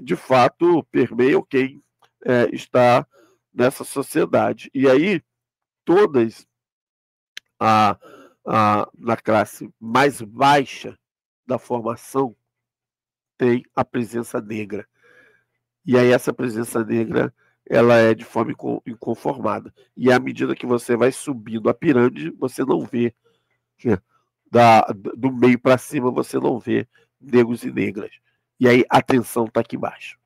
de fato permeia ou quem está nessa sociedade. E aí, todas na classe mais baixa da formação tem a presença negra. E aí essa presença negra ela é de forma inconformada. E à medida que você vai subindo a pirâmide, você não vê, né, do meio para cima, você não vê negros e negras. E aí a atenção está aqui embaixo.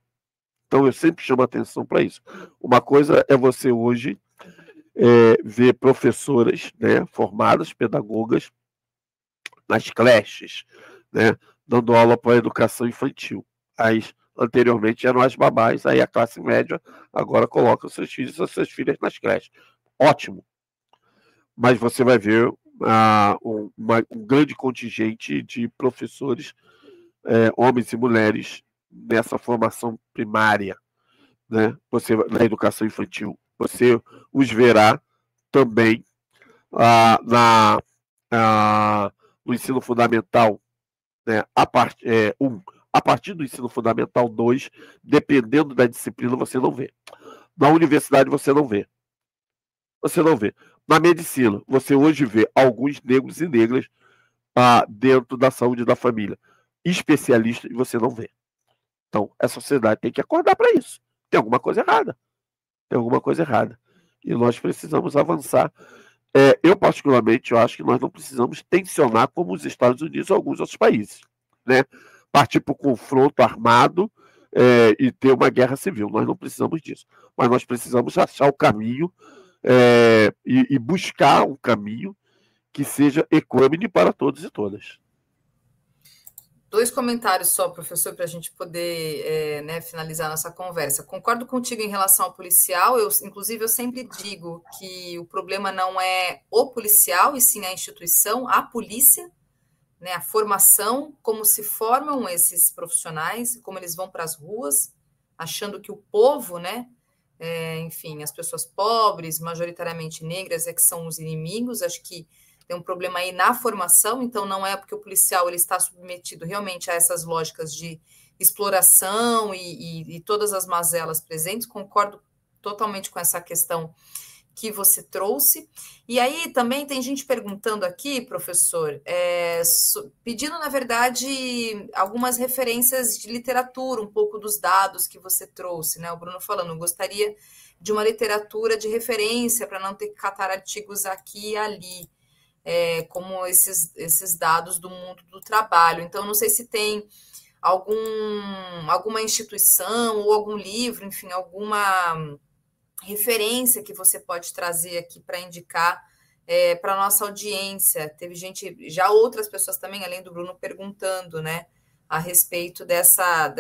Então eu sempre chamo a atenção para isso. Uma coisa é você hoje ver professoras, né, formadas, pedagogas, nas creches, né, dando aula para a educação infantil. Anteriormente eram as babás, aí a classe média agora coloca os seus filhos e as suas filhas nas creches. Ótimo. Mas você vai ver um grande contingente de professores, homens e mulheres, nessa formação primária, né? Na educação infantil. Você os verá também no ensino fundamental, né? A partir do ensino fundamental 2, dependendo da disciplina, você não vê. Na universidade, você não vê. Você não vê. Na medicina, você hoje vê alguns negros e negras dentro da saúde da família. Especialistas, você não vê. Então, a sociedade tem que acordar para isso. Tem alguma coisa errada. Tem alguma coisa errada. E nós precisamos avançar. Eu, particularmente, eu acho que nós não precisamos tensionar como os Estados Unidos ou alguns outros países, né? Partir para o confronto armado e ter uma guerra civil. Nós não precisamos disso. Mas nós precisamos achar o caminho e buscar um caminho que seja equânime para todos e todas. 2 comentários só, professor, para a gente poder finalizar nossa conversa. Concordo contigo em relação ao policial. Inclusive, eu sempre digo que o problema não é o policial, e sim a instituição, a polícia, né, a formação, como se formam esses profissionais, como eles vão para as ruas, achando que o povo, né, enfim, as pessoas pobres, majoritariamente negras, que são os inimigos. Acho que tem um problema aí na formação, então não é porque o policial ele está submetido realmente a essas lógicas de exploração e todas as mazelas presentes. Concordo totalmente com essa questão que você trouxe. E aí também tem gente perguntando aqui, professor, pedindo, na verdade, algumas referências de literatura, um pouco dos dados que você trouxe, né? O Bruno falando, gostaria de uma literatura de referência para não ter que catar artigos aqui e ali, como esses dados do mundo do trabalho. Então, não sei se tem alguma instituição ou algum livro, enfim, alguma referência que você pode trazer aqui para indicar para a nossa audiência. Teve gente, já outras pessoas também, além do Bruno, perguntando, né, a respeito dessa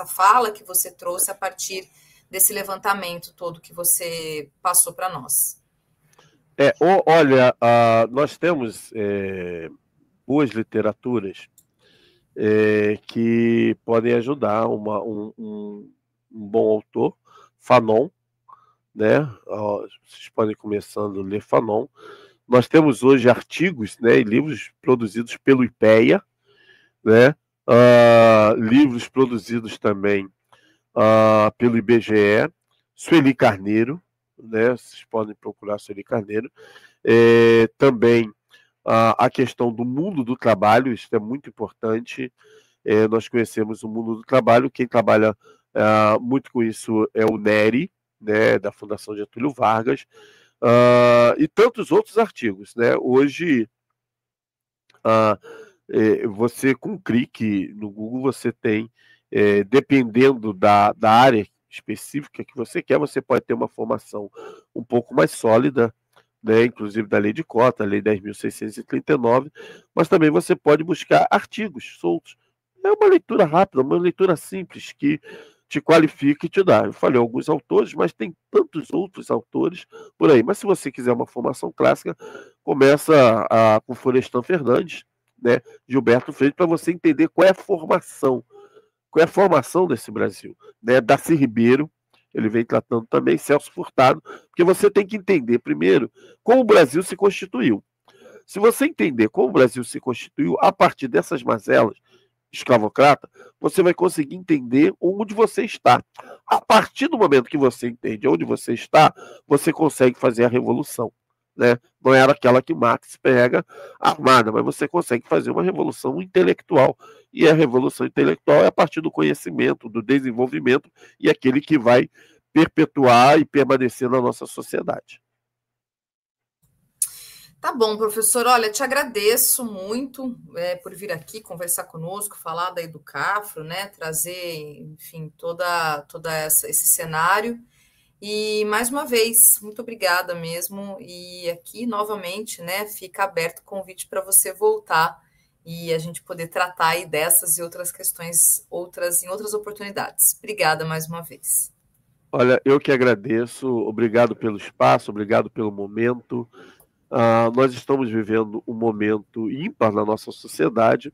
fala que você trouxe a partir desse levantamento todo que você passou para nós. Olha, nós temos boas literaturas que podem ajudar um bom autor, Fanon, né? Vocês podem começando a ler Fanon. Nós temos hoje artigos, né, e livros produzidos pelo IPEA, né? Livros produzidos também pelo IBGE, Sueli Carneiro, né? Vocês podem procurar Sueli Carneiro. Também a questão do mundo do trabalho, isso é muito importante. Nós conhecemos o mundo do trabalho, quem trabalha muito com isso é o Nery, né, da Fundação Getúlio Vargas, e tantos outros artigos, né? Hoje, você com um clique no Google, você tem, dependendo da área específica que você quer, você pode ter uma formação um pouco mais sólida, né, inclusive da lei de cota, a lei 10.639, mas também você pode buscar artigos soltos. É uma leitura rápida, uma leitura simples, que te qualifica e te dá. Eu falei alguns autores, mas tem tantos outros autores por aí. Mas se você quiser uma formação clássica, começa com Florestan Fernandes, né, Gilberto Freire, para você entender qual é a formação desse Brasil, né? Darcy Ribeiro, ele vem tratando também, Celso Furtado, porque você tem que entender primeiro como o Brasil se constituiu. Se você entender como o Brasil se constituiu a partir dessas mazelas escravocrata, você vai conseguir entender onde você está. A partir do momento que você entende onde você está, você consegue fazer a revolução, né? Não era aquela que Marx pega armada, mas você consegue fazer uma revolução intelectual. E a revolução intelectual é a partir do conhecimento, do desenvolvimento, e aquele que vai perpetuar e permanecer na nossa sociedade. Tá bom, professor. Olha, te agradeço muito por vir aqui conversar conosco, falar da Educafro, né? Trazer, enfim, esse cenário. E mais uma vez, muito obrigada mesmo. E aqui, novamente, né, fica aberto o convite para você voltar e a gente poder tratar aí dessas e outras questões em outras oportunidades. Obrigada mais uma vez. Olha, eu que agradeço. Obrigado pelo espaço, obrigado pelo momento. Nós estamos vivendo um momento ímpar na nossa sociedade.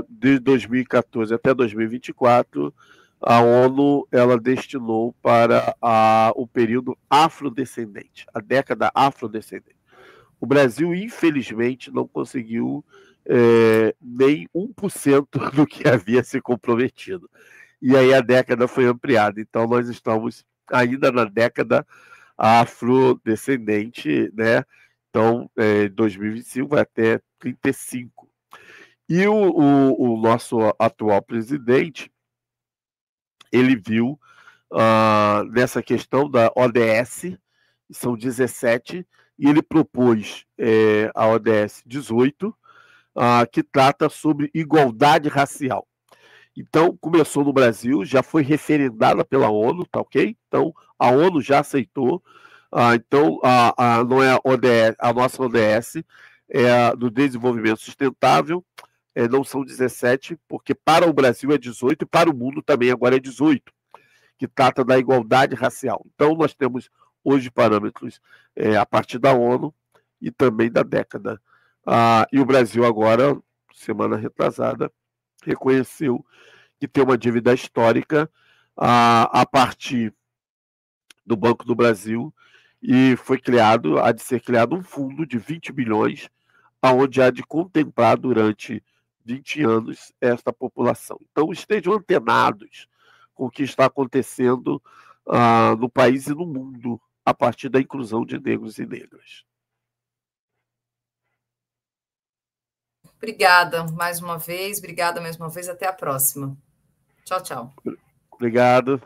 De 2014 até 2024, a ONU ela destinou para o período afrodescendente, a década afrodescendente. O Brasil, infelizmente, não conseguiu nem 1% do que havia se comprometido. E aí a década foi ampliada. Então, nós estamos ainda na década afrodescendente, né? Então, 2025 vai até 35. E o nosso atual presidente, ele viu nessa questão da ODS, são 17, e ele propôs a ODS 18, que trata sobre igualdade racial. Então, começou no Brasil, já foi referendada pela ONU, tá ok? Então, a ONU já aceitou. Então, não é a ODS, a nossa ODS é a do desenvolvimento sustentável, não são 17, porque para o Brasil é 18 e para o mundo também agora é 18, que trata da igualdade racial. Então, nós temos hoje parâmetros a partir da ONU e também da década. E o Brasil agora, semana retrasada, reconheceu que tem uma dívida histórica a partir do Banco do Brasil, e há de ser criado um fundo de 20 bilhões, onde há de contemplar durante 20 anos esta população. Então, estejam antenados com o que está acontecendo no país e no mundo a partir da inclusão de negros e negras. Obrigada mais uma vez, até a próxima. Tchau, tchau. Obrigado.